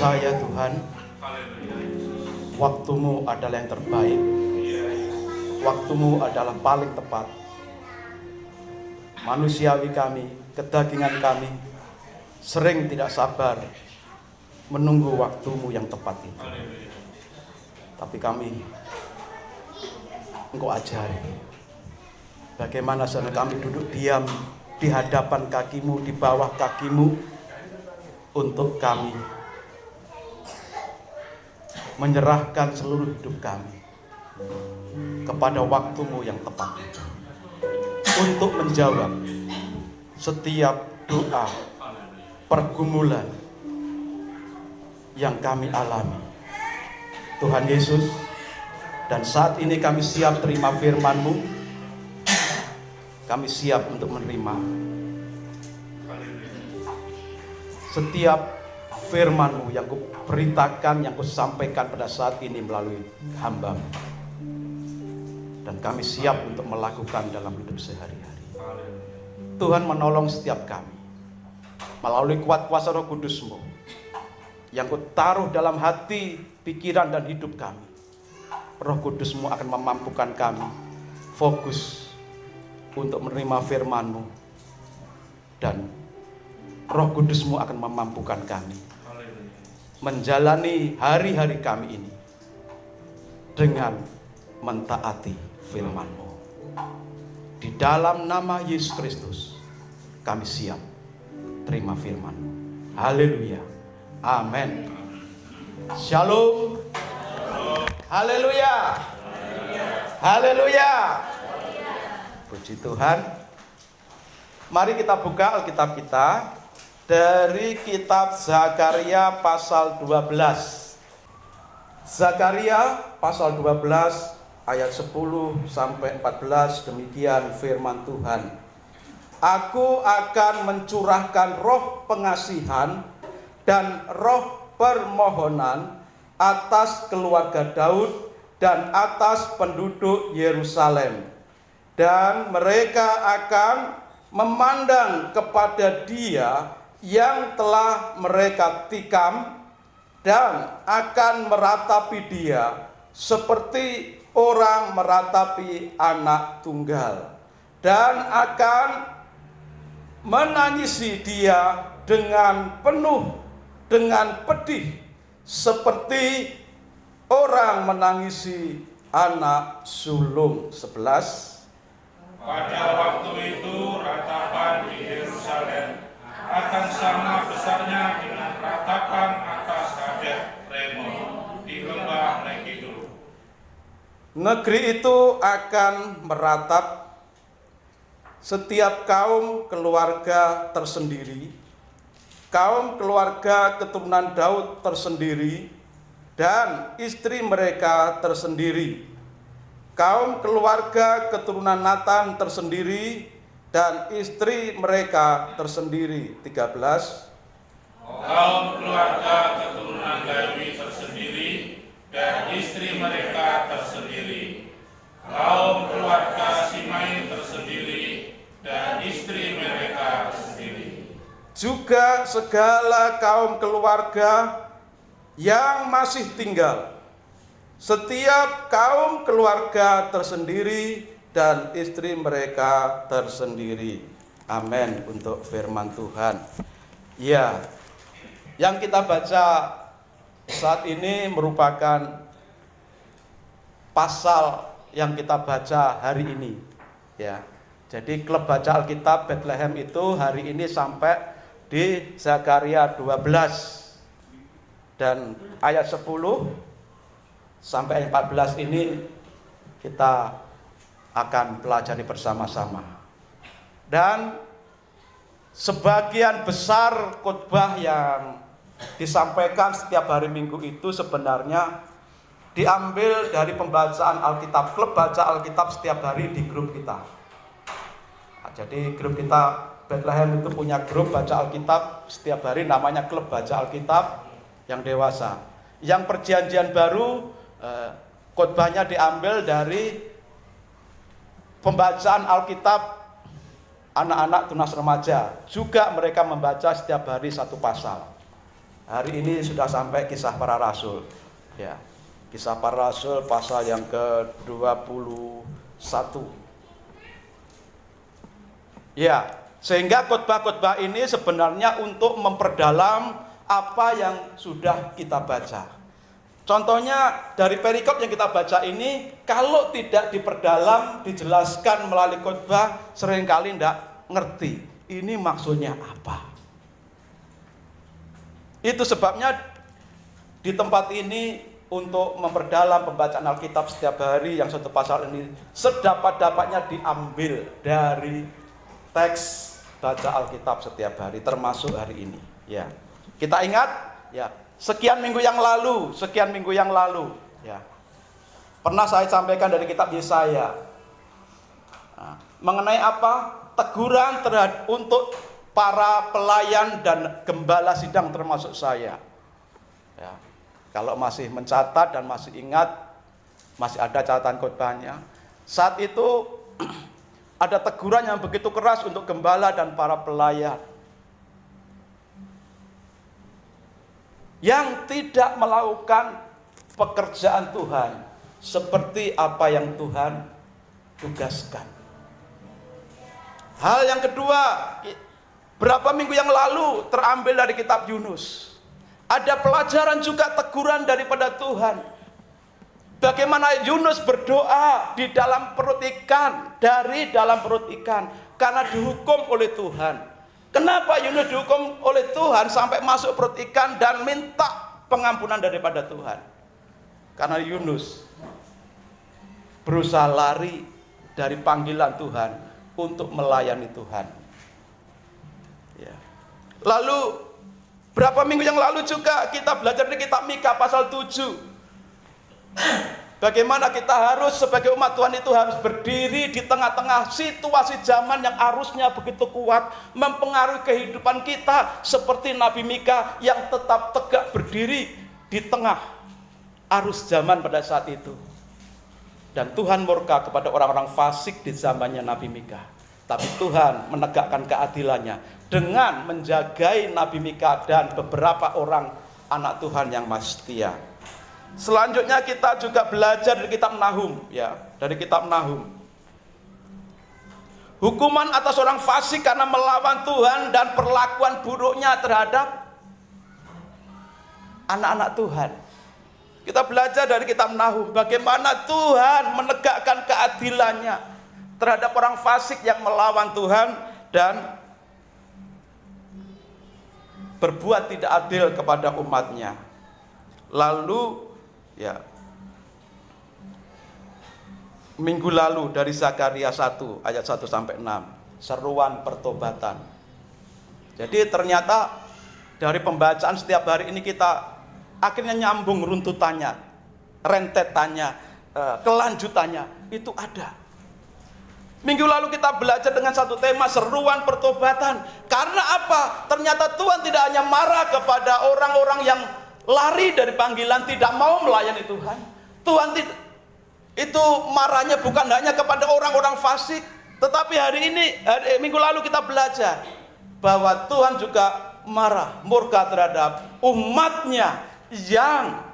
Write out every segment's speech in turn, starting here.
percaya Tuhan, waktu-Mu adalah yang terbaik. Waktu-Mu adalah paling tepat. Manusiawi kami, kedagingan kami, sering tidak sabar menunggu waktu-Mu yang tepat itu. Tapi kami, Engkau ajari bagaimana saat kami duduk diam di hadapan kaki-Mu, di bawah kaki-Mu, untuk kami menyerahkan seluruh hidup kami kepada waktu-Mu yang tepat, untuk menjawab setiap doa, pergumulan yang kami alami. Tuhan Yesus, dan saat ini kami siap terima firman-Mu, kami siap untuk menerima setiap firman-Mu yang Ku beritakan, yang Ku sampaikan pada saat ini melalui hamba-Mu. Dan kami siap untuk melakukan dalam hidup sehari-hari. Tuhan menolong setiap kami melalui kuat kuasa Roh Kudus-Mu yang Ku taruh dalam hati, pikiran dan hidup kami. Roh Kudus-Mu akan memampukan kami fokus untuk menerima firman-Mu, dan Roh Kudus-Mu akan memampukan kami menjalani hari-hari kami ini dengan mentaati firman-Mu. Di dalam nama Yesus Kristus kami siap terima firman-Mu. Haleluya. Amin. Shalom. Haleluya. Haleluya. Puji Tuhan. Mari kita buka Alkitab kita dari kitab Zakaria pasal 12. Zakaria pasal 12 ayat 10 sampai 14, demikian firman Tuhan. Aku akan mencurahkan roh pengasihan dan roh permohonan atas keluarga Daud dan atas penduduk Yerusalem, dan mereka akan memandang kepada Dia yang telah mereka tikam, dan akan meratapi Dia seperti orang meratapi anak tunggal, dan akan menangisi Dia dengan pedih seperti orang menangisi anak sulung. 11. Pada waktu itu ratapan di Yerusalem akan sama besarnya dengan ratapan atas Hadad Remon di lembah Megiddo. Negeri itu akan meratap, setiap kaum keluarga tersendiri, kaum keluarga keturunan Daud tersendiri, dan istri mereka tersendiri, kaum keluarga keturunan Natan tersendiri, dan istri mereka tersendiri. 13. Kaum keluarga keturunan Lewi tersendiri dan istri mereka tersendiri, kaum keluarga Simei tersendiri dan istri mereka tersendiri, juga segala kaum keluarga yang masih tinggal, setiap kaum keluarga tersendiri dan istri mereka tersendiri. Amin untuk firman Tuhan. Ya, yang kita baca saat ini merupakan pasal yang kita baca hari ini. Ya, jadi klub baca Alkitab Bethlehem itu hari ini sampai di Zakaria 12. Dan ayat 10 sampai 14 ini kita akan pelajari bersama-sama. Dan sebagian besar khotbah yang disampaikan setiap hari Minggu itu sebenarnya diambil dari pembacaan Alkitab, klub baca Alkitab setiap hari di grup kita. Nah, jadi grup kita Bethlehem itu punya grup baca Alkitab setiap hari, namanya klub baca Alkitab yang dewasa. Yang perjanjian baru khotbahnya diambil dari pembacaan Alkitab anak-anak tunas remaja. Juga mereka membaca setiap hari satu pasal. Hari ini sudah sampai Kisah Para Rasul. Ya. Kisah Para Rasul pasal yang ke-21. Ya, sehingga khotbah-khotbah ini sebenarnya untuk memperdalam apa yang sudah kita baca. Contohnya dari perikop yang kita baca ini, kalau tidak diperdalam, dijelaskan melalui khotbah, seringkali tidak ngerti ini maksudnya apa. Itu sebabnya di tempat ini untuk memperdalam pembacaan Alkitab setiap hari yang satu pasal ini sedapat-dapatnya diambil dari teks baca Alkitab setiap hari, termasuk hari ini. Ya, kita ingat, ya, sekian minggu yang lalu, ya, pernah saya sampaikan dari kitab Yesaya, mengenai apa? Teguran untuk para pelayan dan gembala sidang termasuk saya. Ya, kalau masih mencatat dan masih ingat, masih ada catatan khotbahnya. Saat itu ada teguran yang begitu keras untuk gembala dan para pelayan yang tidak melakukan pekerjaan Tuhan seperti apa yang Tuhan tugaskan. Hal yang kedua, berapa minggu yang lalu terambil dari kitab Yunus. Ada pelajaran juga teguran daripada Tuhan. Bagaimana Yunus berdoa di dalam perut ikan, dari dalam perut ikan, karena dihukum oleh Tuhan. Kenapa Yunus dihukum oleh Tuhan sampai masuk perut ikan dan minta pengampunan daripada Tuhan? Karena Yunus berusaha lari dari panggilan Tuhan untuk melayani Tuhan. Ya. Lalu berapa minggu yang lalu juga kita belajar di kitab Mika pasal 7. Bagaimana kita harus sebagai umat Tuhan itu harus berdiri di tengah-tengah situasi zaman yang arusnya begitu kuat mempengaruhi kehidupan kita, seperti Nabi Mika yang tetap tegak berdiri di tengah arus zaman pada saat itu. Dan Tuhan murka kepada orang-orang fasik di zamannya Nabi Mika. Tapi Tuhan menegakkan keadilannya dengan menjagai Nabi Mika dan beberapa orang anak Tuhan yang masih setia. Selanjutnya kita juga belajar dari kitab Nahum, ya, dari kitab Nahum. Hukuman atas orang fasik karena melawan Tuhan dan perlakuan buruknya terhadap anak-anak Tuhan. Kita belajar dari kitab Nahum bagaimana Tuhan menegakkan keadilannya terhadap orang fasik yang melawan Tuhan dan berbuat tidak adil kepada umatnya. Lalu, ya, minggu lalu dari Zakaria 1 ayat 1 sampai 6, seruan pertobatan. Jadi ternyata dari pembacaan setiap hari ini kita akhirnya nyambung runtutannya, rentetannya, kelanjutannya itu ada. Minggu lalu kita belajar dengan satu tema seruan pertobatan. Karena apa? Ternyata Tuhan tidak hanya marah kepada orang-orang yang lari dari panggilan, tidak mau melayani Tuhan. Tuhan itu marahnya bukan hanya kepada orang-orang fasik, tetapi minggu lalu kita belajar bahwa Tuhan juga marah, murka terhadap umatnya yang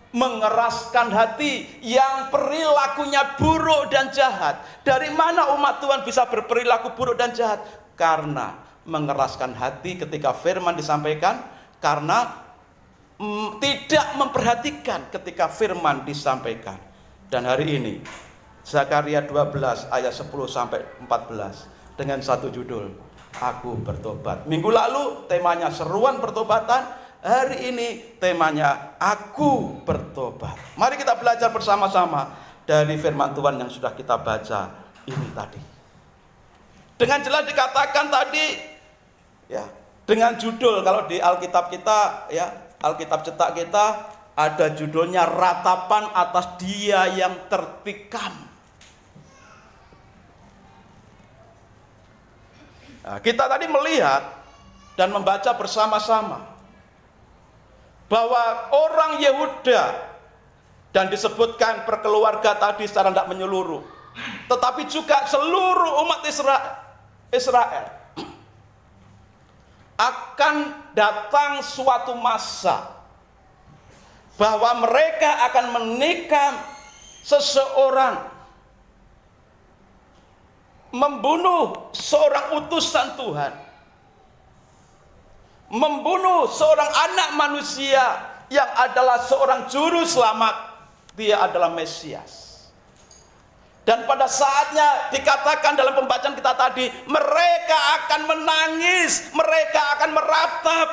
mengeraskan hati, yang perilakunya buruk dan jahat. Dari mana umat Tuhan bisa berperilaku buruk dan jahat? Karena mengeraskan hati ketika firman disampaikan, karena tidak memperhatikan ketika firman disampaikan. Dan hari ini Zakaria 12 ayat 10 sampai 14 dengan satu judul, Aku Bertobat. Minggu lalu temanya seruan pertobatan. Hari ini temanya Aku Bertobat. Mari kita belajar bersama-sama dari firman Tuhan yang sudah kita baca ini tadi. Dengan jelas dikatakan tadi, ya, dengan judul, kalau di Alkitab kita, ya, Alkitab cetak kita ada judulnya Ratapan Atas Dia yang Tertikam. Nah, kita tadi melihat dan membaca bersama-sama bahwa orang Yehuda, dan disebutkan perkeluarga tadi secara tidak menyeluruh, tetapi juga seluruh umat Israel akan datang suatu masa bahwa mereka akan menikam seseorang, membunuh seorang utusan Tuhan, membunuh seorang anak manusia yang adalah seorang juru selamat. Dia adalah Mesias. Dan pada saatnya dikatakan dalam pembacaan kita tadi, mereka akan menangis, mereka akan meratap.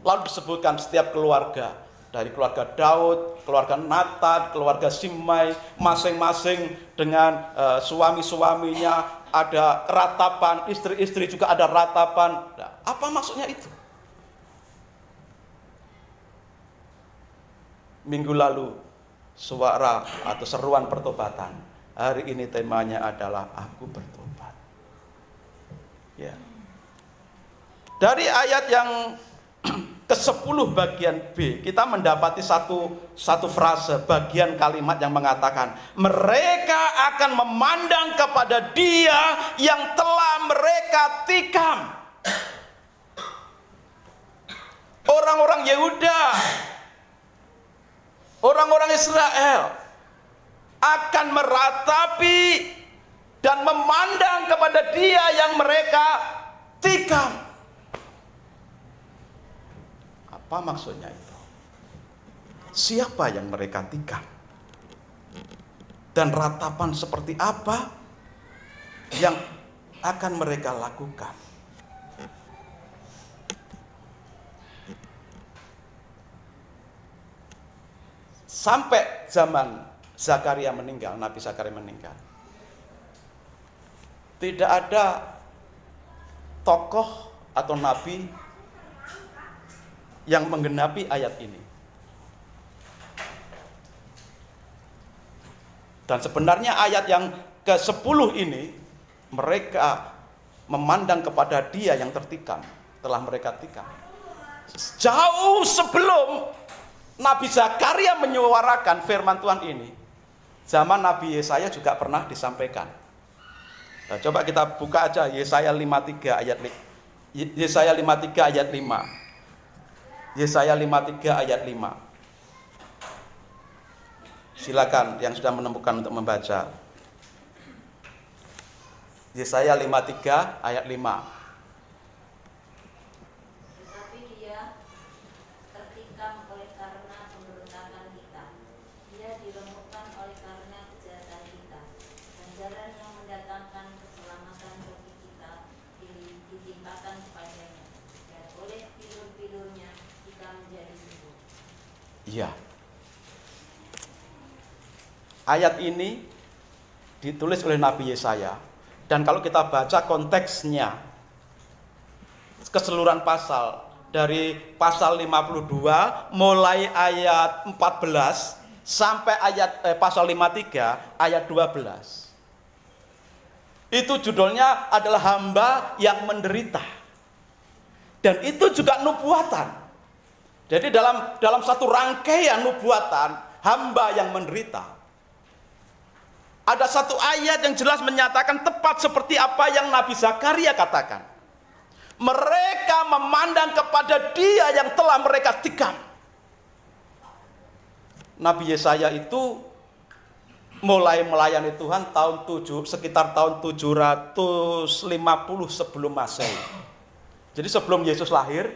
Lalu disebutkan setiap keluarga, dari keluarga Daud, keluarga Natan, keluarga Simei, masing-masing dengan suami-suaminya ada ratapan, istri-istri juga ada ratapan. Nah, apa maksudnya itu? Minggu lalu suara atau seruan pertobatan. Hari ini temanya adalah aku bertobat. Ya. Dari ayat yang ke-10 bagian B, kita mendapati satu frase, bagian kalimat yang mengatakan, mereka akan memandang kepada Dia yang telah mereka tikam. Orang-orang Yehuda, orang-orang Israel akan meratapi dan memandang kepada Dia yang mereka tikam. Apa maksudnya itu? Siapa yang mereka tikam? Dan ratapan seperti apa yang akan mereka lakukan? Sampai zaman Zakaria meninggal, Nabi Zakaria meninggal, tidak ada tokoh atau nabi yang menggenapi ayat ini. Dan sebenarnya ayat yang ke-10 ini, mereka memandang kepada Dia yang tertikam, telah mereka tikam. Jauh sebelum Nabi Zakaria menyuarakan firman Tuhan ini, zaman Nabi Yesaya juga pernah disampaikan. Nah, coba kita buka aja Yesaya 53 ayat 5. Yesaya 53 ayat 5. Silakan yang sudah menemukan untuk membaca. Yesaya 53 ayat 5. Tetapi Dia tertikam oleh karena pemberontakan kita. Dia diremukkan oleh karena kejahatan kita. Ganjaran yang mendatangkan keselamatan bagi kita ditimpakan kepadanya. Dan oleh tidur-tidurnya kita menjadi sembuh. Iya. Ayat ini ditulis oleh Nabi Yesaya, dan kalau kita baca konteksnya, keseluruhan pasal dari pasal 52 mulai ayat 14 sampai pasal 53 ayat 12. Itu judulnya adalah hamba yang menderita. Dan itu juga nubuatan. Jadi dalam satu rangkaian nubuatan hamba yang menderita, ada satu ayat yang jelas menyatakan tepat seperti apa yang Nabi Zakaria katakan. Mereka memandang kepada Dia yang telah mereka tikam. Nabi Yesaya itu mulai melayani Tuhan sekitar tahun 750 sebelum Masehi. Jadi sebelum Yesus lahir,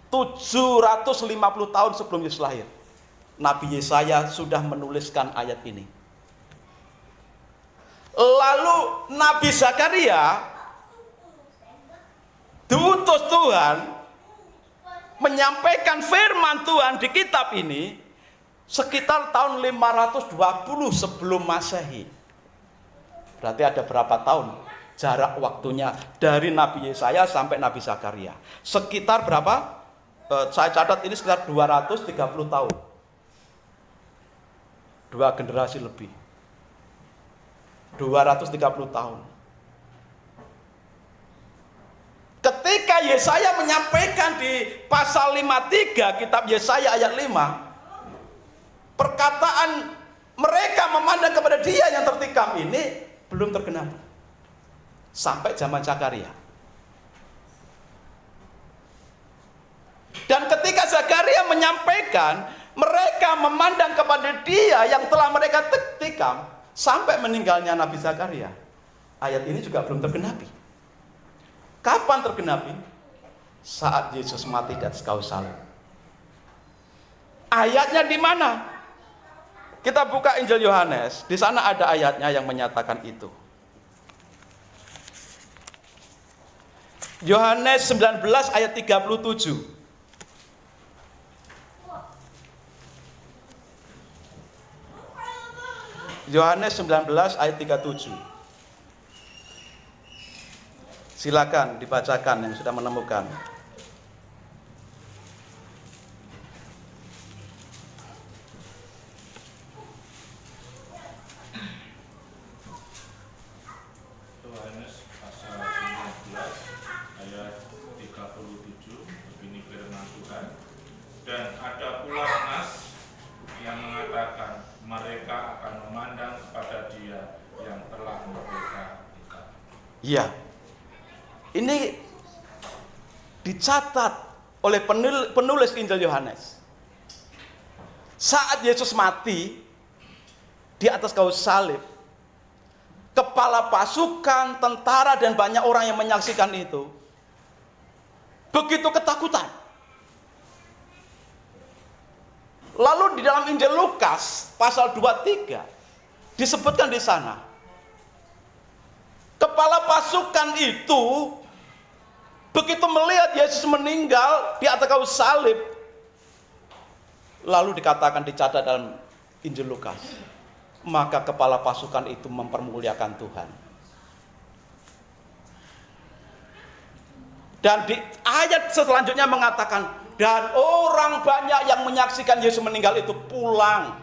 750 tahun sebelum Yesus lahir, Nabi Yesaya sudah menuliskan ayat ini. Lalu Nabi Zakaria diutus Tuhan menyampaikan firman Tuhan di kitab ini sekitar tahun 520 sebelum Masehi. Berarti ada berapa tahun jarak waktunya dari Nabi Yesaya sampai Nabi Zakaria? Sekitar berapa? Saya catat ini sekitar 230 tahun. 2 generasi lebih. 230 tahun. Ketika Yesaya menyampaikan di pasal 53 kitab Yesaya ayat 5, perkataan mereka memandang kepada Dia yang tertikam ini belum tergenapi. sampai zaman Zakaria. Dan ketika Zakaria menyampaikan, mereka memandang kepada dia yang telah mereka tikam sampai meninggalnya Nabi Zakaria. Ayat ini juga belum tergenapi. Kapan tergenapi? Saat Yesus mati di atas kayu salib. Ayatnya di mana? Kita buka Injil Yohanes, di sana ada ayatnya yang menyatakan itu. Yohanes 19 ayat 37. Yohanes 19 ayat 37. Silakan dibacakan yang sudah menemukan. Yohanes pasal 19 ayat 37, begini firman Tuhan. Dan ada pula nas yang mengatakan mereka akan memandang kepada Dia yang telah mereka ikat. Iya. Ini dicatat oleh penulis Injil Yohanes. Saat Yesus mati di atas kayu salib, kepala pasukan, tentara, dan banyak orang yang menyaksikan itu begitu ketakutan. Lalu di dalam Injil Lukas pasal 23 disebutkan di sana, kepala pasukan itu begitu melihat Yesus meninggal di atas kayu salib, lalu dikatakan, dicatat dalam Injil Lukas, maka kepala pasukan itu mempermuliakan Tuhan. Dan di ayat selanjutnya mengatakan, dan orang banyak yang menyaksikan Yesus meninggal itu pulang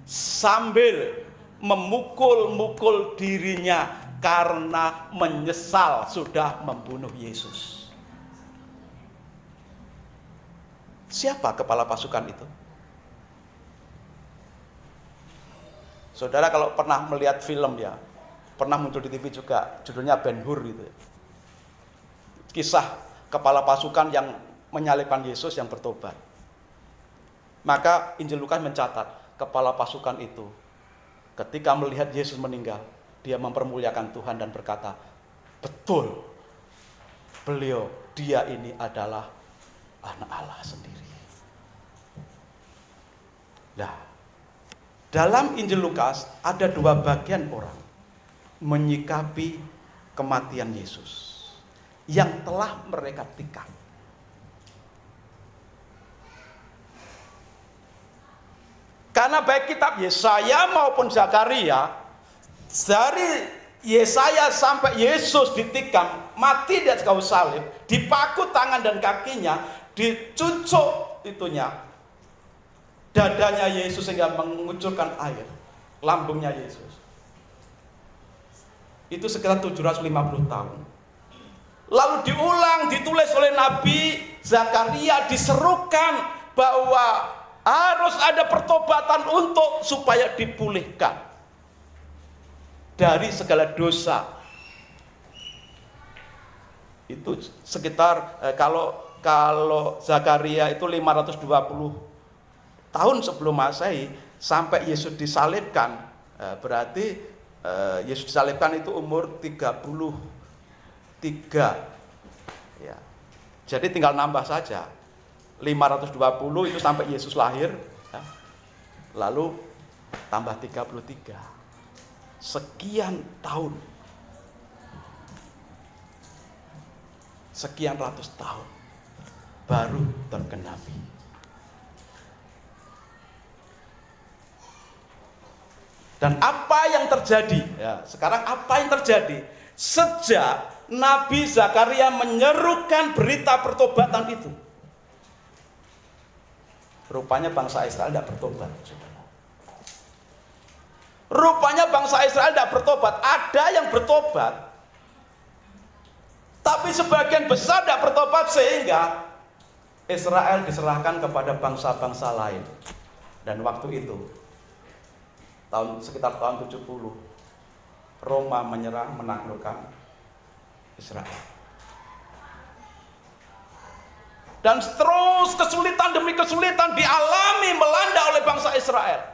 sambil memukul-mukul dirinya karena menyesal sudah membunuh Yesus. Siapa kepala pasukan itu? Saudara kalau pernah melihat film ya, pernah muncul di TV juga, judulnya Ben-Hur gitu. Kisah kepala pasukan yang menyalibkan Yesus yang bertobat. Maka Injil Lukas mencatat, kepala pasukan itu ketika melihat Yesus meninggal, dia mempermuliakan Tuhan dan berkata, betul, dia ini adalah anak Allah sendiri. Nah, dalam Injil Lukas ada dua bagian orang menyikapi kematian Yesus yang telah mereka tikam. Karena baik kitab Yesaya maupun Zakaria, dari Yesaya sampai Yesus ditikam, mati di atas kayu salib, dipaku tangan dan kakinya, dicucuk itunya, dadanya Yesus sehingga mengucurkan air, lambungnya Yesus. Itu sekitar 750 tahun. Lalu diulang, ditulis oleh Nabi Zakaria, diserukan bahwa harus ada pertobatan supaya dipulihkan dari segala dosa. Itu sekitar kalau Zakaria itu 520 tahun sebelum Masehi sampai Yesus disalibkan, berarti Yesus disalibkan itu umur 33 ya. Jadi tinggal nambah saja 520 itu sampai Yesus lahir ya. Lalu tambah 33, sekian tahun, sekian ratus tahun baru tergenapi. Dan apa yang terjadi? Ya, sekarang apa yang terjadi? Sejak Nabi Zakaria menyerukan berita pertobatan itu, rupanya bangsa Israel tidak bertobat. Rupanya bangsa Israel tidak bertobat. Ada yang bertobat, tapi sebagian besar tidak bertobat, sehingga Israel diserahkan kepada bangsa-bangsa lain. Dan waktu itu sekitar tahun 70, Roma menyerang, menaklukkan, Israel. Dan terus kesulitan demi kesulitan dialami melanda oleh bangsa Israel.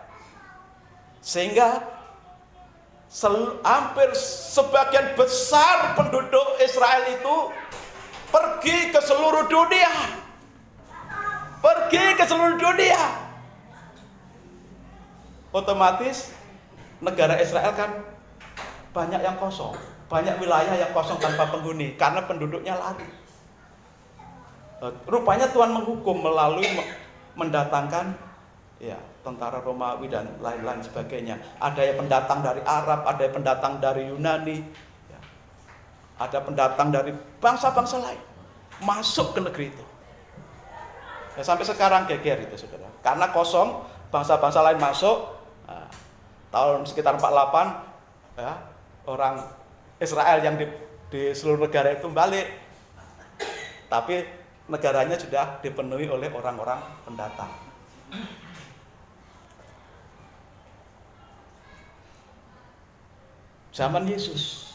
Sehingga hampir sebagian besar penduduk Israel itu pergi ke seluruh dunia. Pergi ke seluruh dunia. Otomatis negara Israel kan banyak yang kosong. Banyak wilayah yang kosong tanpa penghuni karena penduduknya lari. Rupanya Tuhan menghukum melalui mendatangkan tentara Romawi dan lain-lain sebagainya. Ada yang pendatang dari Arab, ada yang pendatang dari Yunani, ada pendatang dari bangsa-bangsa lain masuk ke negeri itu. Sampai sekarang geger itu, saudara. Karena kosong, bangsa-bangsa lain masuk. Tahun sekitar 48, orang Israel yang di seluruh negara itu balik. Tapi negaranya sudah dipenuhi oleh orang-orang pendatang. Zaman Yesus,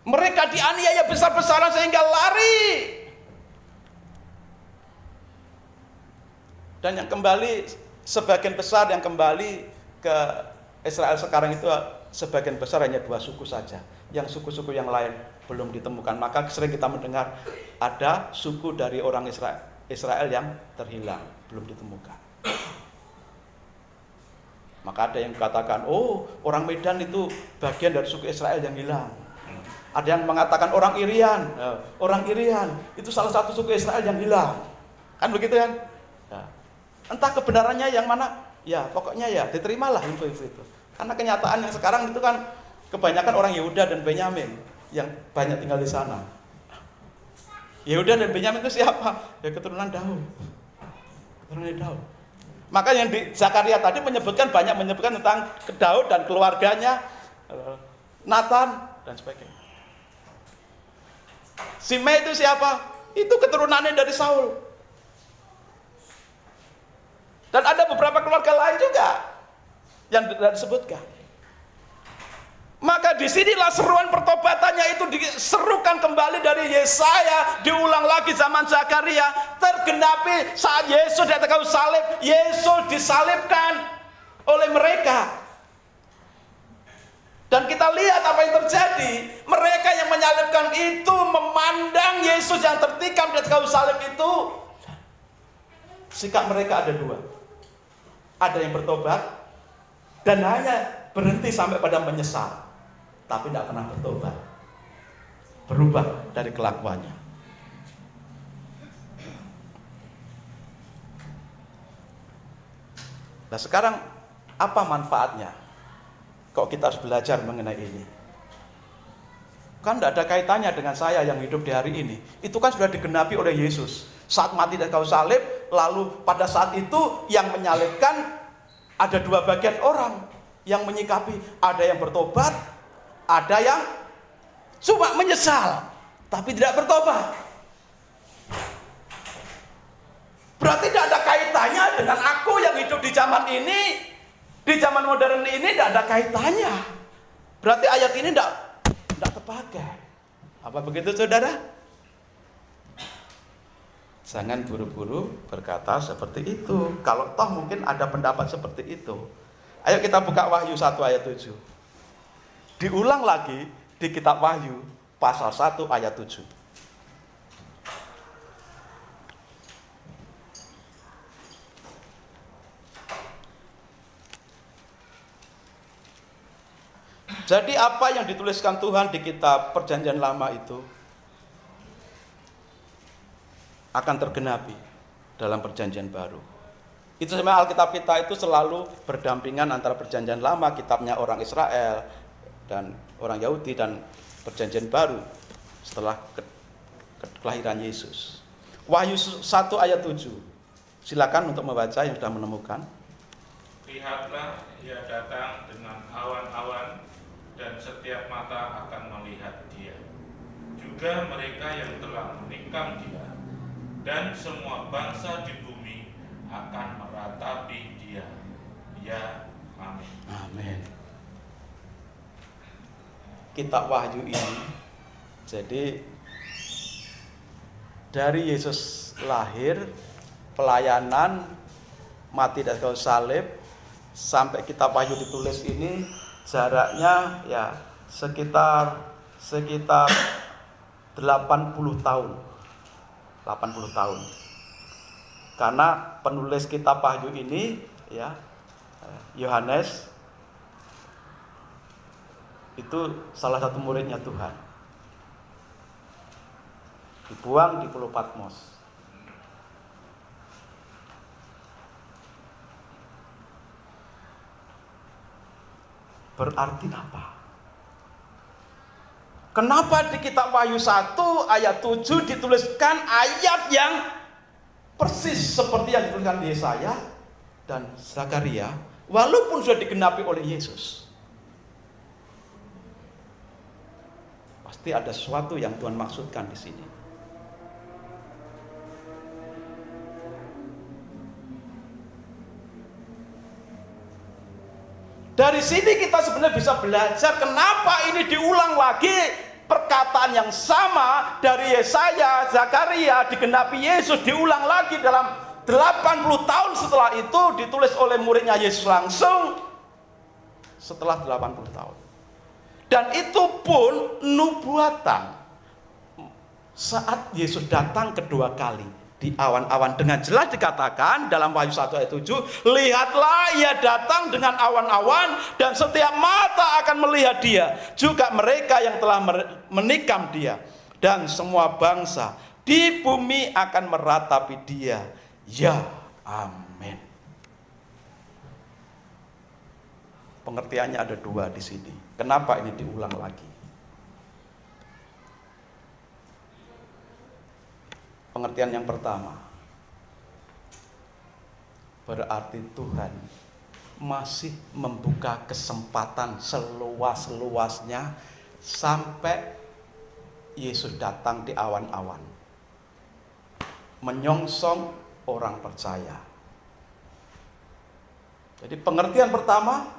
mereka dianiaya besar-besaran sehingga lari. Dan yang kembali, sebagian besar yang kembali ke Israel sekarang itu sebagian besar hanya 2 suku saja. Yang suku-suku yang lain belum ditemukan. Maka sering kita mendengar ada suku dari orang Israel yang terhilang, belum ditemukan. Maka ada yang katakan, oh orang Medan itu bagian dari suku Israel yang hilang. Ada yang mengatakan orang Irian itu salah satu suku Israel yang hilang. Kan begitu kan? Entah kebenarannya yang mana, pokoknya diterimalah info-info itu. Karena kenyataan yang sekarang itu kan kebanyakan orang Yehuda dan Benyamin yang banyak tinggal di sana. Yehuda dan Benyamin itu siapa? Ya keturunan Daud. Keturunan Daud. Maka yang di Zakaria tadi banyak menyebutkan tentang Daud dan keluarganya, Nathan dan sebagainya. Simei itu siapa? Itu keturunannya dari Saul. Dan ada beberapa keluarga lain juga yang disebutkan. Maka disinilah seruan pertobatannya itu diserukan kembali dari Yesaya, diulang lagi zaman Zakaria, tergenapi saat Yesus di atas kayu salib. Yesus disalibkan oleh mereka. Dan kita lihat apa yang terjadi. Mereka yang menyalibkan itu memandang Yesus yang tertikam di atas kayu salib itu. Sikap mereka ada 2. Ada yang bertobat dan hanya berhenti sampai pada menyesal, tapi tidak pernah bertobat, berubah dari kelakuannya. Nah sekarang apa manfaatnya? Kok kita harus belajar mengenai ini? Kan tidak ada kaitannya dengan saya yang hidup di hari ini. Itu kan sudah digenapi oleh Yesus. Saat mati di kayu salib, lalu pada saat itu yang menyalibkan ada 2 bagian orang yang menyikapi. Ada yang bertobat, ada yang cuma menyesal, tapi tidak bertobat. Berarti tidak ada kaitannya dengan aku yang hidup di zaman ini, di zaman modern ini tidak ada kaitannya. Berarti ayat ini tidak terpakai. Apa begitu saudara? Jangan buru-buru berkata seperti itu. Kalau toh mungkin ada pendapat seperti itu. Ayo kita buka Wahyu 1 ayat 7. Diulang lagi di kitab Wahyu pasal 1 ayat 7. Jadi apa yang dituliskan Tuhan di kitab Perjanjian Lama itu akan tergenapi dalam Perjanjian Baru. Itu sebenarnya Alkitab kita itu selalu berdampingan antara Perjanjian Lama, kitabnya orang Israel dan orang Yahudi, dan Perjanjian Baru setelah kelahiran Yesus. Wahyu 1 ayat 7. Silakan untuk membaca yang sudah menemukan. Lihatlah, ia datang dengan awan-awan, dan setiap mata akan melihat dia. Juga mereka yang telah menikam dia, dan semua bangsa di bumi akan meratapi dia. Ya, amin. Amin. Kitab Wahyu ini Jadi dari Yesus lahir, pelayanan, mati dan kayu salib, sampai kitab Wahyu ditulis ini jaraknya ya sekitar 80 tahun. 80 tahun. Karena penulis kitab Wahyu ini ya Yohanes itu salah satu muridnya Tuhan. Dibuang di Pulau Patmos. Berarti apa? Kenapa di kitab Wahyu 1 ayat 7 dituliskan ayat yang persis seperti yang dituliskan Yesaya dan Zakaria, walaupun sudah digenapi oleh Yesus? Pasti ada sesuatu yang Tuhan maksudkan di sini. Dari sini kita sebenarnya bisa belajar kenapa ini diulang lagi, perkataan yang sama dari Yesaya, Zakaria digenapi Yesus diulang lagi dalam 80 tahun setelah itu, ditulis oleh muridnya Yesus langsung setelah 80 tahun. Dan itu pun nubuatan saat Yesus datang kedua kali di awan-awan. Dengan jelas dikatakan dalam Wahyu 1 ayat 7, lihatlah ia datang dengan awan-awan dan setiap mata akan melihat dia, juga mereka yang telah menikam dia, dan semua bangsa di bumi akan meratapi dia. Ya, amin. Pengertiannya ada dua di sini. Kenapa ini diulang lagi? Pengertian yang pertama, berarti Tuhan masih membuka kesempatan seluas-luasnya sampai Yesus datang di awan-awan, menyongsong orang percaya. Jadi pengertian pertama,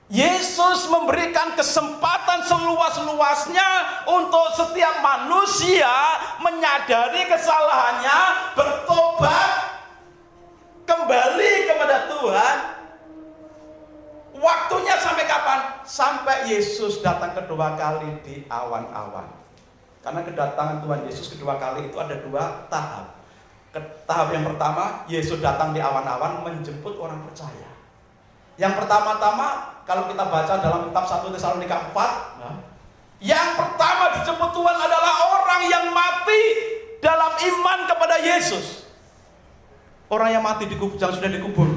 Yesus memberikan kesempatan seluas-luasnya untuk setiap manusia menyadari kesalahannya, bertobat, kembali kepada Tuhan. Waktunya sampai kapan? Sampai Yesus datang kedua kali di awan-awan. Karena kedatangan Tuhan Yesus kedua kali itu ada dua tahap. Tahap yang pertama, Yesus datang di awan-awan menjemput orang percaya. Yang pertama-tama, kalau kita baca dalam kitab 1 Tesalonika 4, yang pertama dijemput Tuhan adalah orang yang mati dalam iman kepada Yesus. Orang yang mati dikubur, yang sudah dikubur.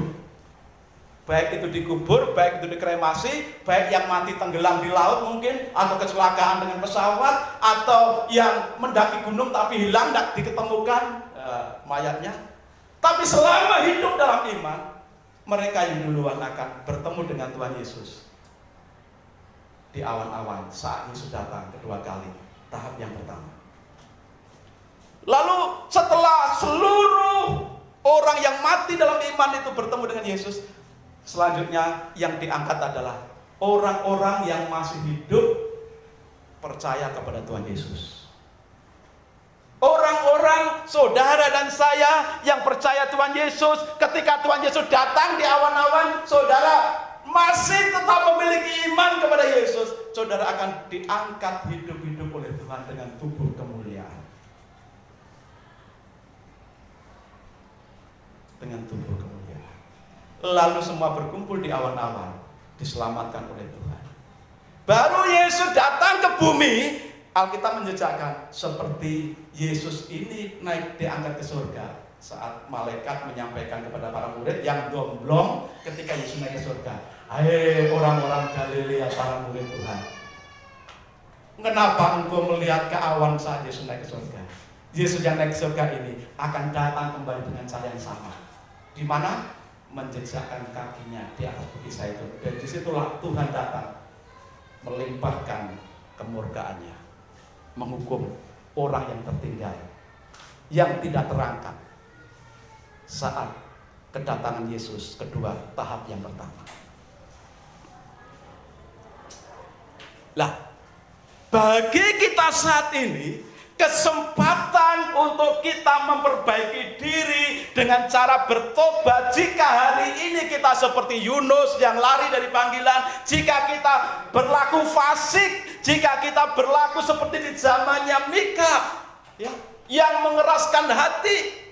Baik itu dikubur, baik itu dikremasi, baik yang mati tenggelam di laut mungkin, atau kecelakaan dengan pesawat, atau yang mendaki gunung tapi hilang, tidak diketemukan mayatnya. Tapi selama hidup dalam iman, mereka yang duluan akan bertemu dengan Tuhan Yesus di awan-awan saat Yesus datang kedua kali, tahap yang pertama. Lalu setelah seluruh orang yang mati dalam iman itu bertemu dengan Yesus, selanjutnya yang diangkat adalah orang-orang yang masih hidup percaya kepada Tuhan Yesus. Orang-orang, saudara dan saya yang percaya Tuhan Yesus, ketika Tuhan Yesus datang di awan-awan, saudara masih tetap memiliki iman kepada Yesus, saudara akan diangkat hidup-hidup oleh Tuhan dengan tubuh kemuliaan. Dengan tubuh kemuliaan. Lalu semua berkumpul di awan-awan, diselamatkan oleh Tuhan. Baru Yesus datang ke bumi, Alkitab menjejakkan seperti Yesus ini naik diangkat ke surga. Saat malaikat menyampaikan kepada para murid yang domblong ketika Yesus naik ke surga, hai orang-orang Galilea, para murid Tuhan, kenapa engkau melihat ke awan saat Yesus naik ke surga? Yesus yang naik ke surga ini akan datang kembali dengan cara yang sama. Di mana? Menjejakkan kakinya di atas bukit Zaitun. Dan disitulah Tuhan datang melimpahkan kemurkaannya, menghukum orang yang tertinggal, yang tidak terangkat saat kedatangan Yesus kedua, tahap yang pertama. Lah, Bagi kita saat ini, kesempatan untuk kita memperbaiki diri dengan cara bertobat. Jika hari ini kita seperti Yunus yang lari dari panggilan, jika kita berlaku fasik, jika kita berlaku seperti di zamannya Mika, ya, yang mengeraskan hati,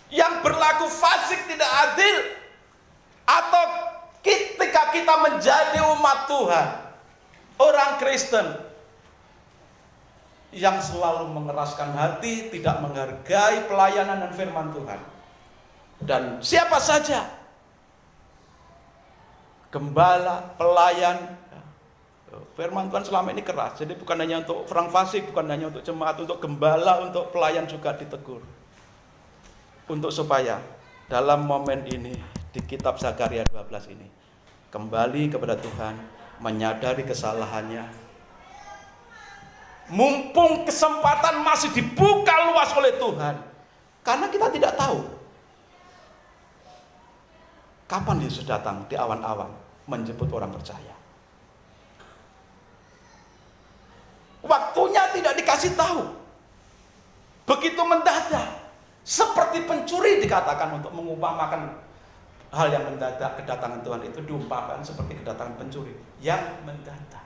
yang berlaku fasik tidak adil, atau ketika kita menjadi umat Tuhan, orang Kristen yang selalu mengeraskan hati, tidak menghargai pelayanan dan firman Tuhan. Dan siapa saja, gembala, pelayan, firman Tuhan selama ini keras. Jadi bukan hanya untuk orang fasik, bukan hanya untuk jemaat, untuk gembala, untuk pelayan juga ditegur. Untuk supaya dalam momen ini, di kitab Zakaria 12 ini, kembali kepada Tuhan, menyadari kesalahannya. Mumpung kesempatan masih dibuka luas oleh Tuhan, karena kita tidak tahu kapan Yesus datang di awan-awan menjemput orang percaya. Waktunya tidak dikasih tahu, begitu mendadak, seperti pencuri dikatakan untuk mengumpamakan hal yang mendadak. Kedatangan Tuhan itu diumpamakan seperti kedatangan pencuri yang mendadak.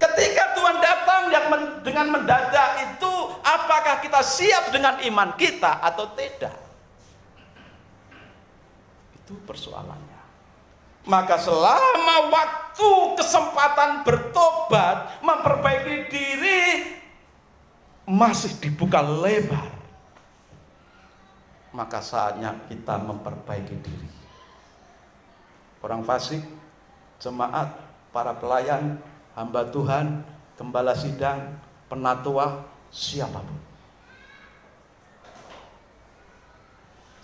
Ketika Tuhan datang dengan mendadak itu, apakah kita siap dengan iman kita atau tidak? Itu persoalannya. Maka selama waktu kesempatan bertobat, memperbaiki diri masih dibuka lebar, maka saatnya kita memperbaiki diri. Orang fasik, jemaat, para pelayan, hamba Tuhan, gembala sidang, penatua, siapapun.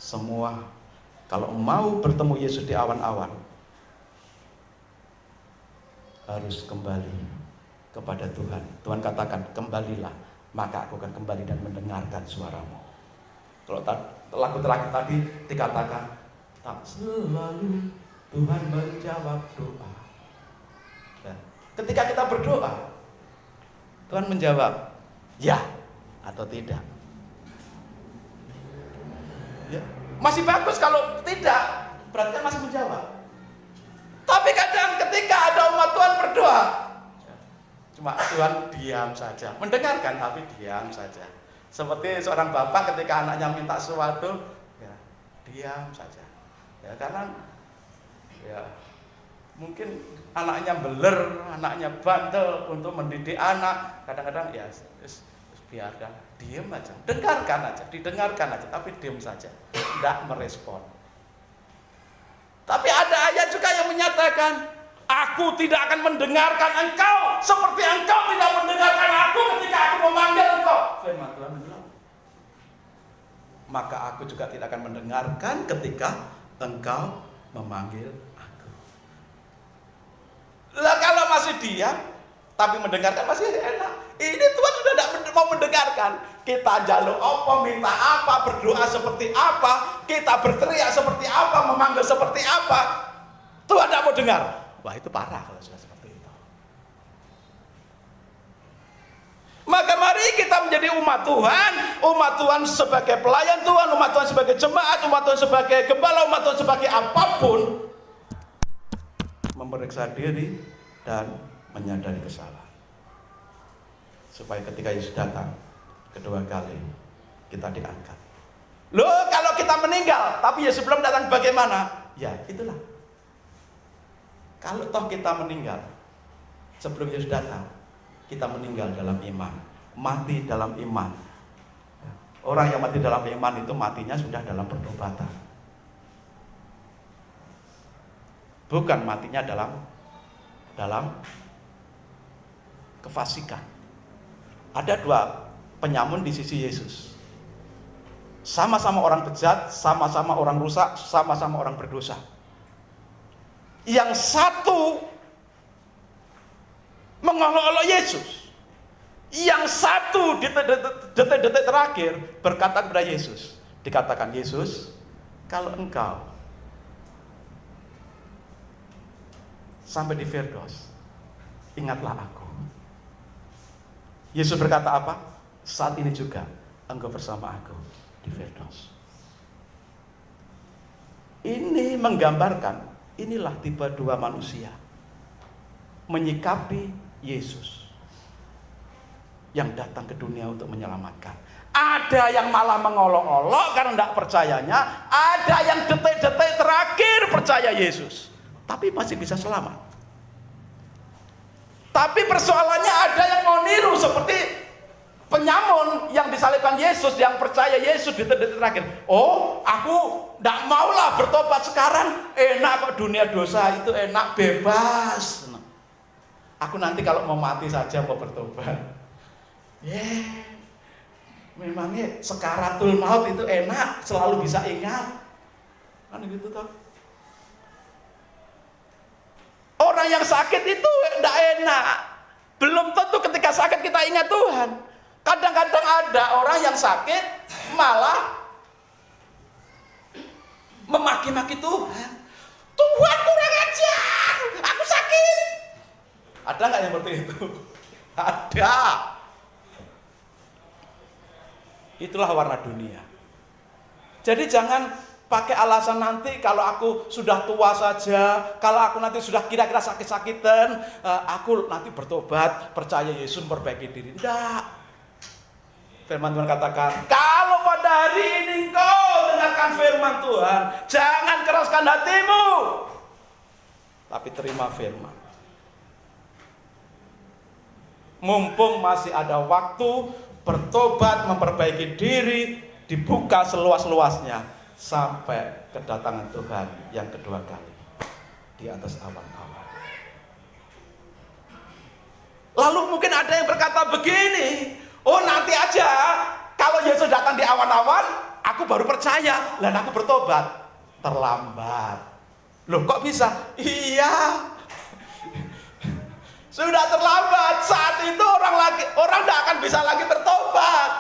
Semua kalau mau bertemu Yesus di awan-awan, harus kembali kepada Tuhan. Tuhan katakan, kembalilah, maka aku akan kembali dan mendengarkan suaramu. Kalau lagu terakhir tadi dikatakan, tak selalu Tuhan menjawab doa. Dan ketika kita berdoa, Tuhan menjawab ya atau tidak. Ya, masih bagus kalau tidak, berarti kan masih menjawab. Tapi kadang ketika ada umat Tuhan berdoa, cuma Tuhan diam saja, mendengarkan tapi diam saja. Seperti seorang bapak ketika anaknya minta sesuatu, ya diam saja. Ya karena ya mungkin anaknya beler, anaknya bandel untuk mendidik anak. Kadang-kadang ya biarkan, diam aja, dengarkan aja, didengarkan aja, tapi diam saja, tidak merespon. Tapi ada ayat juga yang menyatakan, aku tidak akan mendengarkan engkau seperti engkau tidak mendengarkan aku ketika aku memanggil engkau. Firman Tuhan bilang, maka aku juga tidak akan mendengarkan ketika engkau memanggil aku. Lah kalau masih diam, tapi mendengarkan masih enak. Ini Tuhan sudah tidak mau mendengarkan. Kita jaluk apa, minta apa, berdoa seperti apa, kita berteriak seperti apa, memanggil seperti apa, Tuhan tidak mau dengar. Wah itu parah kalau sudah seperti itu. Maka mari kita menjadi umat Tuhan sebagai pelayan Tuhan, umat Tuhan sebagai jemaat, umat Tuhan sebagai gembala, umat Tuhan sebagai apapun, memeriksa diri dan menyadari kesalahan. Supaya ketika Yesus datang kedua kali, kita diangkat. Loh kalau kita meninggal, tapi Yesus belum datang bagaimana? Ya itulah. Kalau toh kita meninggal sebelum Yesus datang, kita meninggal dalam iman, mati dalam iman. Orang yang mati dalam iman itu matinya sudah dalam pertobatan, bukan matinya dalam kefasikan. Ada dua penyamun di sisi Yesus, sama-sama orang bejat, sama-sama orang rusak, sama-sama orang berdosa. Yang satu mengolok-olok Yesus, yang satu di detik-detik terakhir berkata kepada Yesus, dikatakan, Yesus, kalau engkau sampai di Firdaus, ingatlah aku. Yesus berkata apa? Saat ini juga engkau bersama aku di Firdaus. Ini menggambarkan, inilah tipe dua manusia menyikapi Yesus yang datang ke dunia untuk menyelamatkan. Ada yang malah mengolok-olok karena tidak percayanya, ada yang detik-detik terakhir percaya Yesus, tapi masih bisa selamat. Tapi persoalannya ada yang mau niru seperti penyamun yang disalibkan Yesus, yang percaya Yesus di detik-detik terakhir. Oh, aku tidak maulah bertobat sekarang, enak kok dunia dosa itu, enak, bebas. Aku nanti kalau mau mati saja mau bertobat. Memangnya sekaratul maut itu enak, selalu bisa ingat. Kan gitu toh. Orang yang sakit itu tidak enak. Belum tentu ketika sakit kita ingat Tuhan. Kadang-kadang ada orang yang sakit malah memaki-maki Tuhan. Tuhan kurang ajar, aku sakit. Ada nggak yang seperti itu? Ada. Itulah warna dunia. Jadi jangan pakai alasan nanti kalau aku sudah tua saja, kalau aku nanti sudah kira-kira sakit-sakitan, aku nanti bertobat, percaya Yesus, memperbaiki diri. Tidak. Firman Tuhan katakan, kalau pada hari ini engkau dengarkan firman Tuhan, jangan keraskan hatimu, tapi terima firman. Mumpung masih ada waktu, bertobat, memperbaiki diri, dibuka seluas-luasnya sampai kedatangan Tuhan yang kedua kali di atas awan-awan. Lalu mungkin ada yang berkata begini, oh nanti aja kalau Yesus datang di awan-awan, aku baru percaya, dan aku bertobat. Terlambat. Loh kok bisa? Iya, sudah terlambat. Saat itu orang tidak akan bisa lagi bertobat.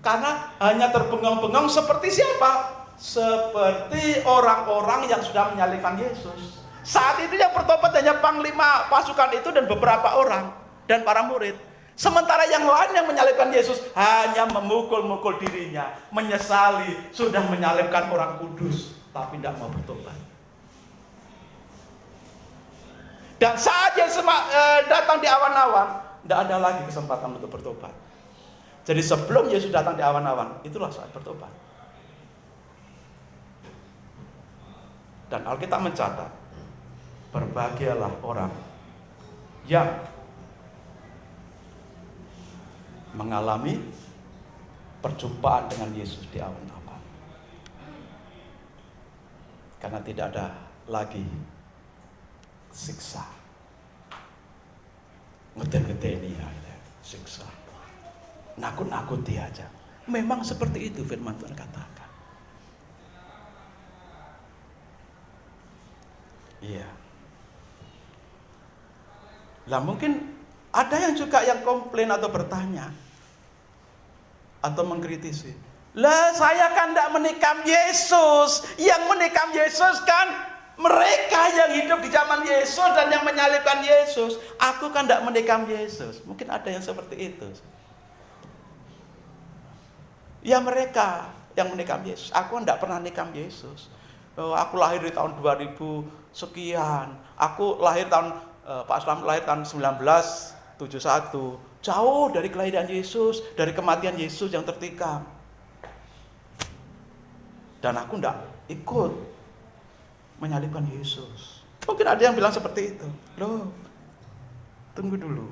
Karena hanya terbengong-bengong seperti siapa? Seperti orang-orang yang sudah menyalibkan Yesus. Saat itu yang bertobat hanya panglima pasukan itu dan beberapa orang dan para murid. Sementara yang lain yang menyalibkan Yesus hanya memukul-mukul dirinya, menyesali sudah menyalibkan orang kudus, tapi tidak mau bertobat. Dan saat Yesus datang di awan-awan, tidak ada lagi kesempatan untuk bertobat. Jadi sebelum Yesus datang di awan-awan, itulah saat bertobat. Dan Alkitab mencatat, berbahagialah orang yang mengalami perjumpaan dengan Yesus di awan-awan. Karena tidak ada lagi siksa. Ngeten-ngeten ya, siksa. Nakut-nakuti aja. Memang seperti itu firman Tuhan katakan. Iya. Lah mungkin ada yang juga yang komplain atau bertanya atau mengkritisi. Lah saya kan tidak menikam Yesus. Yang menikam Yesus kan mereka yang hidup di zaman Yesus dan yang menyalibkan Yesus. Aku kan tidak menikam Yesus. Mungkin ada yang seperti itu. Ya mereka yang menikam Yesus. Aku tidak pernah nikam Yesus. Aku lahir di tahun 2000 sekian. Aku lahir tahun Pak Aslam lahir tahun 1971. Jauh dari kelahiran Yesus, dari kematian Yesus yang tertikam. Dan aku tidak ikut menyalibkan Yesus. Mungkin ada yang bilang seperti itu. Loh, tunggu dulu.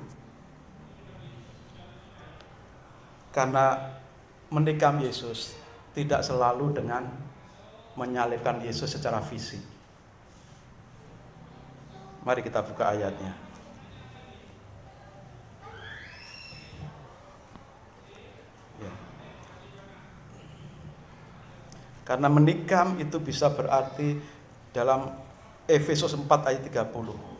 Karena menikam Yesus tidak selalu dengan menyalibkan Yesus secara fisik. Mari kita buka ayatnya. Ya. Karena menikam itu bisa berarti dalam Efesus 4 ayat 30.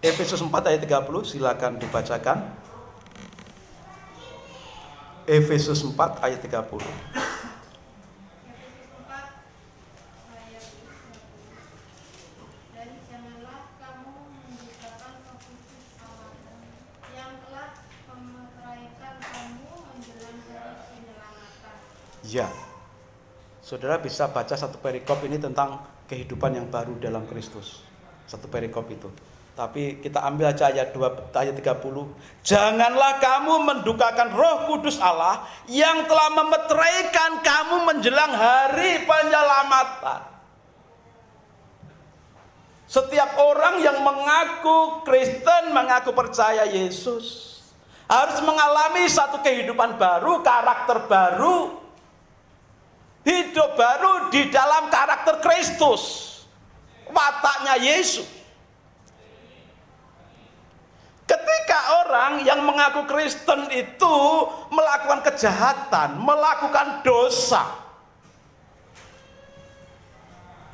Efesus 4 ayat 30, silakan dibacakan. Efesus 4 ayat 30. Dan janganlah kamu mendustakan Roh Kudus Allah yang telah memeteraikan kamu menjelang hari penyelamatan. Ya, saudara bisa baca satu perikop ini tentang kehidupan yang baru dalam Kristus. Satu perikop itu. Tapi kita ambil aja ayat 2, ayat 30. Janganlah kamu mendukakan Roh Kudus Allah yang telah memeteraikan kamu menjelang hari penyelamatan. Setiap orang yang mengaku Kristen, mengaku percaya Yesus, harus mengalami satu kehidupan baru, karakter baru, hidup baru di dalam karakter Kristus, wataknya Yesus. Ketika orang yang mengaku Kristen itu melakukan kejahatan, melakukan dosa,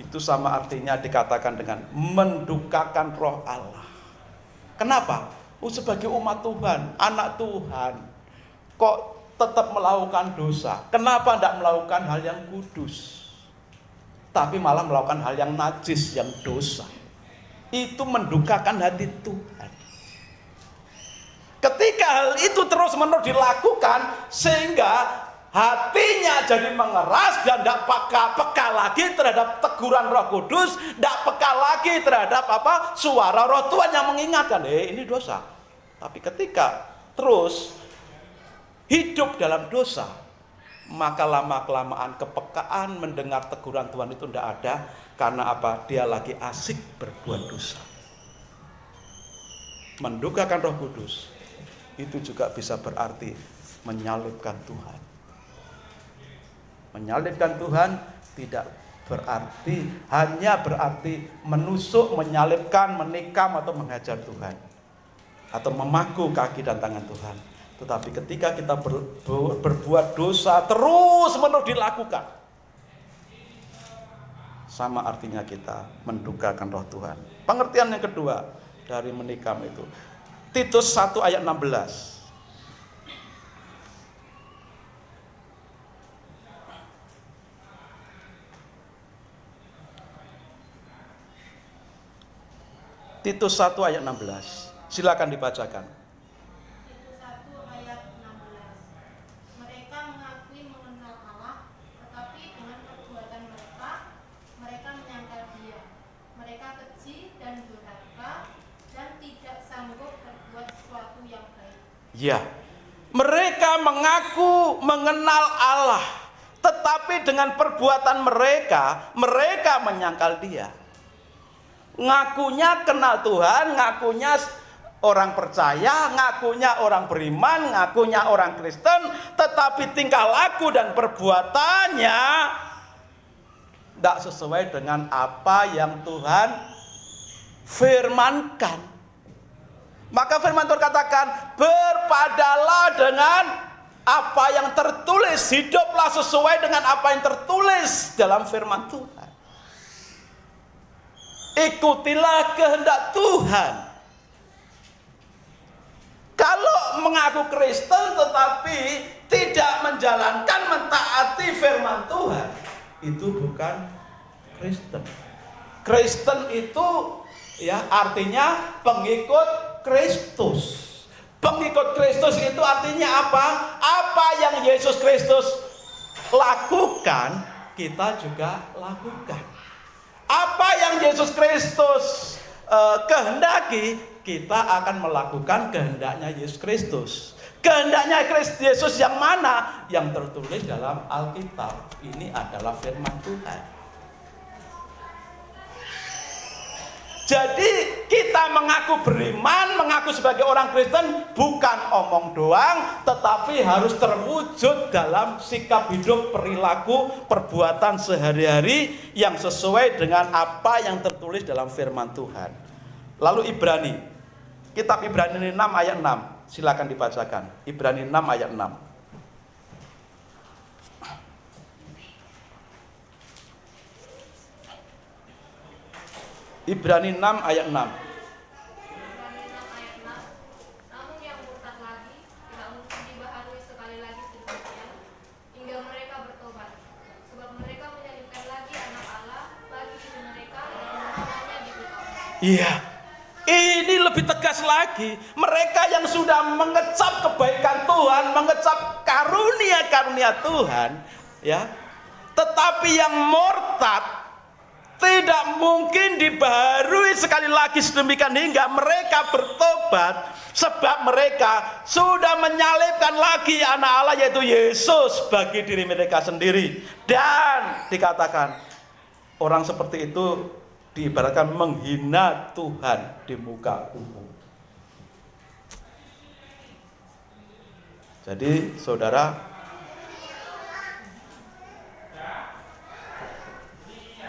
itu sama artinya dikatakan dengan mendukakan Roh Allah. Kenapa? Sebagai umat Tuhan, anak Tuhan, kok tetap melakukan dosa? Kenapa tidak melakukan hal yang kudus, tapi malah melakukan hal yang najis, yang dosa? Itu mendukakan hati Tuhan. Ketika hal itu terus-menerus dilakukan, sehingga hatinya jadi mengeras dan tidak peka lagi terhadap teguran Roh Kudus, tidak peka lagi terhadap suara Roh Tuhan yang mengingatkan, ini dosa. Tapi ketika terus hidup dalam dosa, maka lama-kelamaan kepekaan mendengar teguran Tuhan itu tidak ada. Karena apa? Dia lagi asik berbuat dosa. Mendukakan Roh Kudus itu juga bisa berarti menyalibkan Tuhan. Menyalibkan Tuhan tidak hanya berarti menusuk, menyalibkan, menikam atau menghajar Tuhan, atau memaku kaki dan tangan Tuhan. Tetapi ketika kita berbuat dosa terus-menerus dilakukan, sama artinya kita mendukakan Roh Tuhan. Pengertian yang kedua dari menikam itu, Titus 1 ayat 16. Titus 1 ayat 16. Silakan dibacakan. Titus 1 ayat 16. Mereka mengakui mengenal Allah, tetapi dengan perbuatan mereka menyangkal Dia. Mereka keji dan durhaka dan tidak sanggup berbuat sesuatu yang baik. Ya, mereka mengaku mengenal Allah, tetapi dengan perbuatan mereka menyangkal Dia. Ngakunya kenal Tuhan, ngakunya orang percaya, ngakunya orang beriman, ngakunya orang Kristen, tetapi tingkah laku dan perbuatannya tidak sesuai dengan apa yang Tuhan firmankan. Maka firman Tuhan katakan, berpadalah dengan apa yang tertulis, hiduplah sesuai dengan apa yang tertulis dalam firman Tuhan. Ikutilah kehendak Tuhan. Kalau mengaku Kristen tetapi tidak menjalankan, mentaati firman Tuhan, itu bukan Kristen. Kristen itu artinya pengikut Kristus. Pengikut Kristus itu artinya apa? Apa yang Yesus Kristus lakukan, kita juga lakukan. Apa yang Yesus Kristus kehendaki, kita akan melakukan kehendaknya Yesus Kristus. Kehendaknya Yesus yang mana? Yang tertulis dalam Alkitab. Ini adalah firman Tuhan. Jadi kita mengaku beriman, mengaku sebagai orang Kristen bukan omong doang, tetapi harus terwujud dalam sikap hidup, perilaku, perbuatan sehari-hari yang sesuai dengan apa yang tertulis dalam firman Tuhan. Lalu Ibrani, kitab Ibrani 6 ayat 6, silakan dibacakan. Ibrani 6 ayat 6. Ibrani 6 ayat 6. Iya, ini lebih tegas lagi. Mereka yang sudah mengecap kebaikan Tuhan, mengecap karunia-karunia Tuhan, ya, tetapi yang murtad tidak mungkin dibaharui sekali lagi sedemikian hingga mereka bertobat, sebab mereka sudah menyalibkan lagi anak Allah yaitu Yesus bagi diri mereka sendiri. Dan dikatakan orang seperti itu diibaratkan menghina Tuhan di muka umum. Jadi saudara,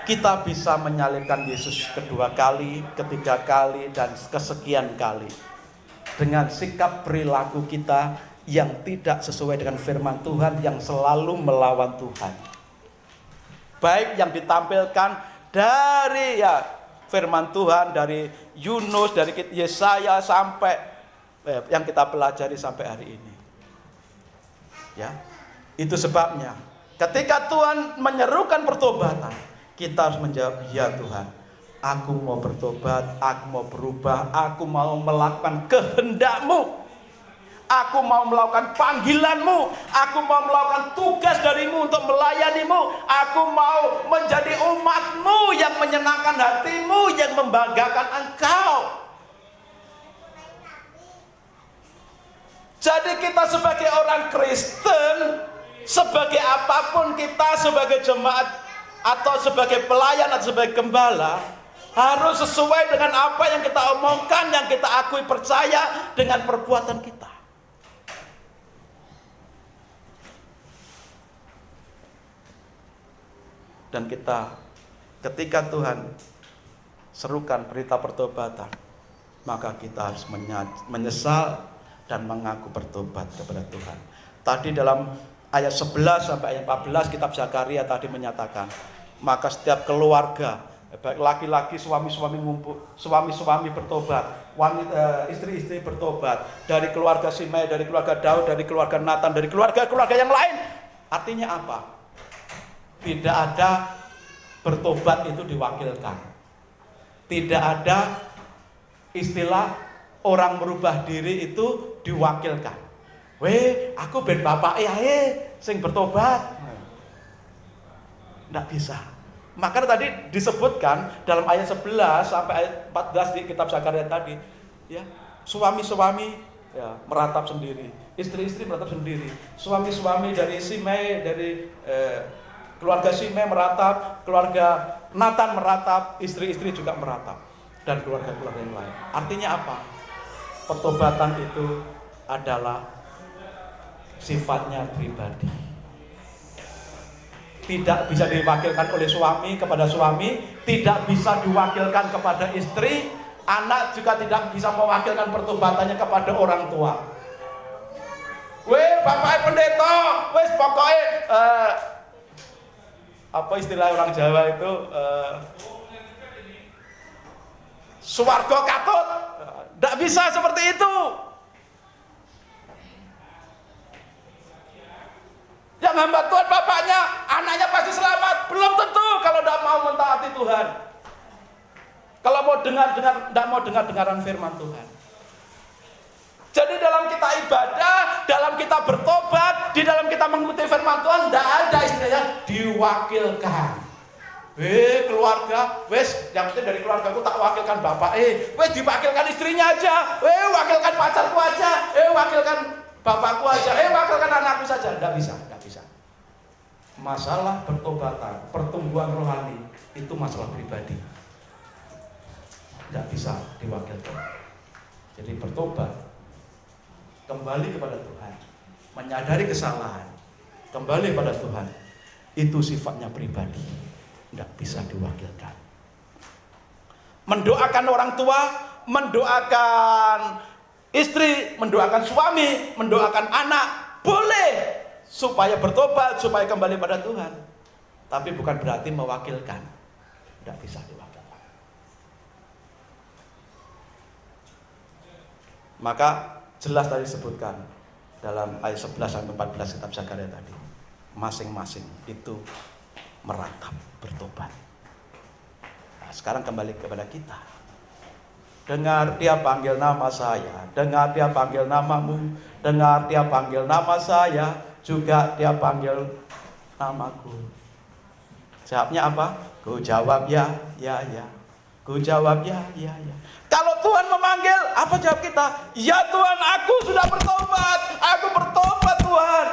kita bisa menyalibkan Yesus kedua kali, ketiga kali, dan kesekian kali dengan sikap perilaku kita yang tidak sesuai dengan firman Tuhan, yang selalu melawan Tuhan. Baik yang ditampilkan dari firman Tuhan, dari Yunus, dari Yesaya sampai yang kita pelajari sampai hari ini. Ya, itu sebabnya ketika Tuhan menyerukan pertobatan, kita harus menjawab, ya Tuhan, aku mau bertobat, aku mau berubah, aku mau melakukan kehendak-Mu. Aku mau melakukan panggilan-Mu, aku mau melakukan tugas dari-Mu untuk melayani-Mu, aku mau menjadi umat-Mu yang menyenangkan hati-Mu, yang membanggakan Engkau. Jadi kita sebagai orang Kristen, sebagai apapun kita, sebagai jemaat atau sebagai pelayan atau sebagai gembala, harus sesuai dengan apa yang kita omongkan, yang kita akui percaya dengan perbuatan kita. Dan kita, ketika Tuhan serukan berita pertobatan, maka kita harus menyesal dan mengaku bertobat kepada Tuhan. Tadi dalam ayat 11 sampai ayat 14 kitab Zakaria tadi menyatakan, maka setiap keluarga, baik laki-laki, suami-suami ngumpul, suami-suami bertobat, wanita, istri-istri bertobat, dari keluarga Simei, dari keluarga Daud, dari keluarga Nathan, dari keluarga-keluarga yang lain. Artinya apa? Tidak ada bertobat itu diwakilkan. Tidak ada istilah orang merubah diri itu diwakilkan. Weh, aku ben bapak sing bertobat. Tidak bisa. Makanya tadi disebutkan dalam ayat 11 sampai ayat 14 di kitab Zakaria tadi, ya, suami-suami ya meratap sendiri, istri-istri meratap sendiri, suami-suami dari Simei, dari keluarga Simei meratap, keluarga Nathan meratap, istri-istri juga meratap, dan keluarga-keluarga yang lain. Artinya apa? Pertobatan itu adalah sifatnya pribadi. Tidak bisa diwakilkan oleh suami kepada suami, tidak bisa diwakilkan kepada istri, anak juga tidak bisa mewakilkan pertobatannya kepada orang tua. Weh, bapak pendeta, wes pokoknya apa istilah orang Jawa itu, swarga katut. Tidak bisa seperti itu. Yang hamba Tuhan bapaknya, anaknya pasti selamat. Belum tentu kalau tidak mau mentaati Tuhan. Kalau mau tidak mau dengar-dengaran firman Tuhan. Jadi dalam kita ibadah, dalam kita bertobat, di dalam kita mengikuti firman Tuhan, tidak ada istilahnya diwakilkan. Keluarga, wes yang penting dari keluargaku tak wakilkan bapak. Wes diwakilkan istrinya aja. Wakilkan pacarku aja. Wakilkan bapakku aja. Wakilkan anakku saja. Tidak bisa. Masalah pertobatan, pertumbuhan rohani itu masalah pribadi. Tidak bisa diwakilkan. Jadi bertobat, kembali kepada Tuhan, menyadari kesalahan, kembali pada Tuhan, itu sifatnya pribadi, tidak bisa diwakilkan. Mendoakan orang tua, mendoakan istri, mendoakan suami, mendoakan anak, boleh, supaya bertobat, supaya kembali pada Tuhan. Tapi bukan berarti mewakilkan, tidak bisa diwakilkan. Maka jelas tadi disebutkan dalam ayat 11 sampai 14 kitab Zakaria tadi, masing-masing itu meratap bertobat. Nah, sekarang kembali kepada kita. Dengar dia panggil nama saya, dengar dia panggil namamu, dengar dia panggil nama saya, juga dia panggil namaku. Jawabnya apa? Ku jawab ya, ya, ya. Ku jawab ya, ya, ya. Kalau Tuhan memanggil, apa jawab kita? Ya Tuhan, aku sudah bertobat, aku bertobat Tuhan.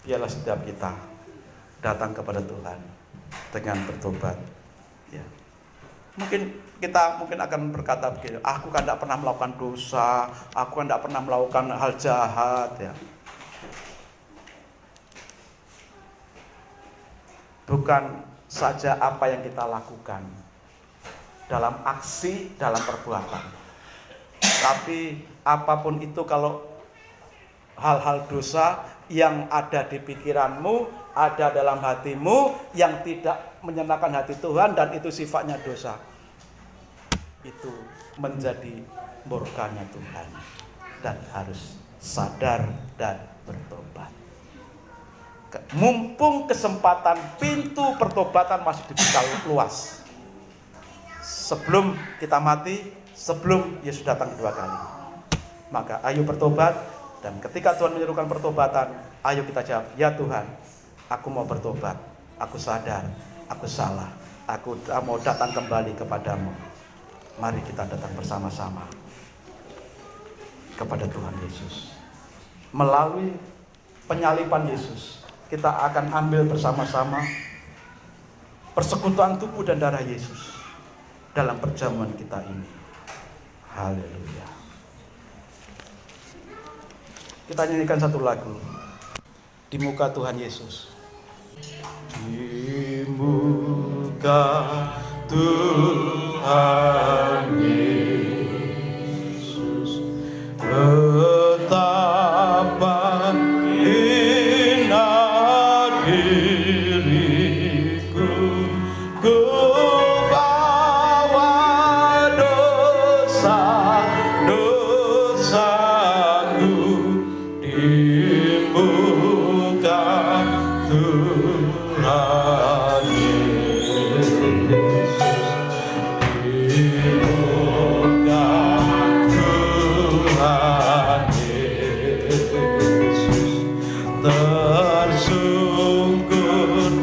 Biarlah setiap kita datang kepada Tuhan dengan bertobat. Ya. Mungkin kita akan berkata begini, aku kan tidak pernah melakukan dosa, aku kan tidak pernah melakukan hal jahat. Ya. Bukan saja apa yang kita lakukan dalam aksi, dalam perbuatan, tapi apapun itu, kalau hal-hal dosa yang ada di pikiranmu, ada dalam hatimu, yang tidak menyenangkan hati Tuhan, dan itu sifatnya dosa, itu menjadi murkanya Tuhan, dan harus sadar dan bertobat. Mumpung kesempatan pintu pertobatan masih dibuka luas, sebelum kita mati, sebelum Yesus datang kedua kali, maka ayo bertobat. Dan ketika Tuhan menyerukan pertobatan, ayo kita jawab, ya Tuhan, aku mau bertobat, aku sadar, aku salah, aku mau datang kembali kepadamu. Mari kita datang bersama-sama kepada Tuhan Yesus. Melalui penyaliban Yesus, kita akan ambil bersama-sama persekutuan tubuh dan darah Yesus dalam perjamuan kita ini. Haleluya. Kita nyanyikan satu lagu di muka Tuhan Yesus. Di muka Tuhan Yesus, betapa hina diriku, ku bawa dosa-dosaku di muka Tuhan Yesus, di muka Tuhan Yesus, tersungkur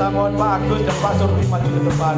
Saya mohon Pak Agus dan Pak Surti maju ke depan.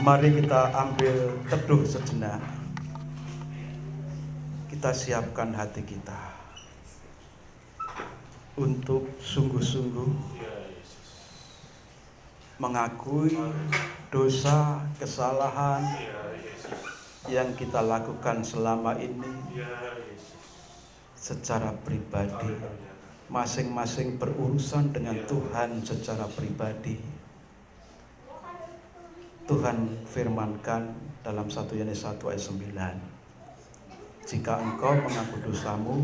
Mari kita ambil teduh sejenak. Kita siapkan hati kita untuk sungguh-sungguh mengakui dosa, kesalahan yang kita lakukan selama ini secara pribadi. Masing-masing berurusan dengan Tuhan secara pribadi. Tuhan firmankan dalam 1 Yohanes 1 ayat 9. Jika engkau mengaku dosamu,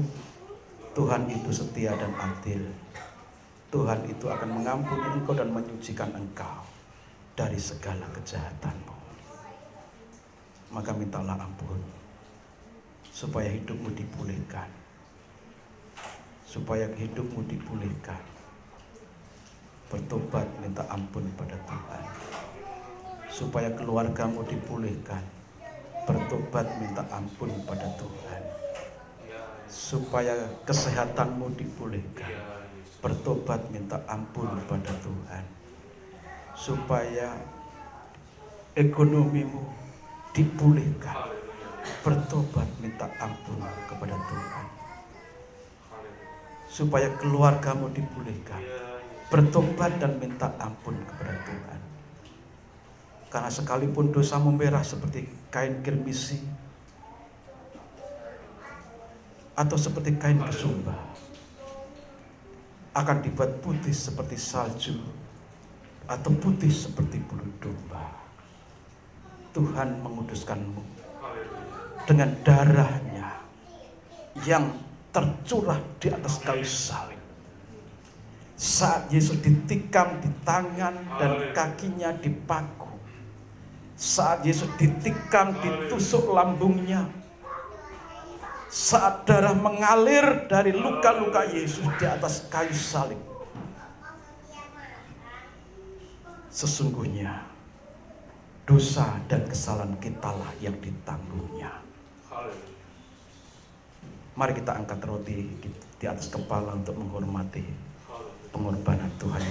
Tuhan itu setia dan adil. Tuhan itu akan mengampuni engkau dan menyucikan engkau dari segala kejahatanmu. Maka mintalah ampun supaya hidupmu dipulihkan. Supaya hidupmu dipulihkan. Bertobat minta ampun pada Tuhan. Supaya keluargamu dipulihkan, bertobat minta ampun pada Tuhan. Supaya kesehatanmu dipulihkan, bertobat minta ampun pada Tuhan. Supaya ekonomimu dipulihkan, bertobat minta ampun kepada Tuhan. Supaya keluargamu dipulihkan, bertobat dan minta ampun kepada Tuhan. Karena sekalipun dosamu merah seperti kain kirmisi atau seperti kain kesumba, akan dibuat putih seperti salju atau putih seperti bulu domba. Tuhan menguduskanmu dengan darahnya yang tercurah di atas kayu salib. Saat Yesus ditikam di tangan dan kakinya dipaku, saat Yesus ditikam ditusuk lambungnya, saat darah mengalir dari luka-luka Yesus di atas kayu salib, sesungguhnya dosa dan kesalahan kitalah yang ditanggungnya. Mari kita angkat roti di atas kepala untuk menghormati pengorbanan Tuhan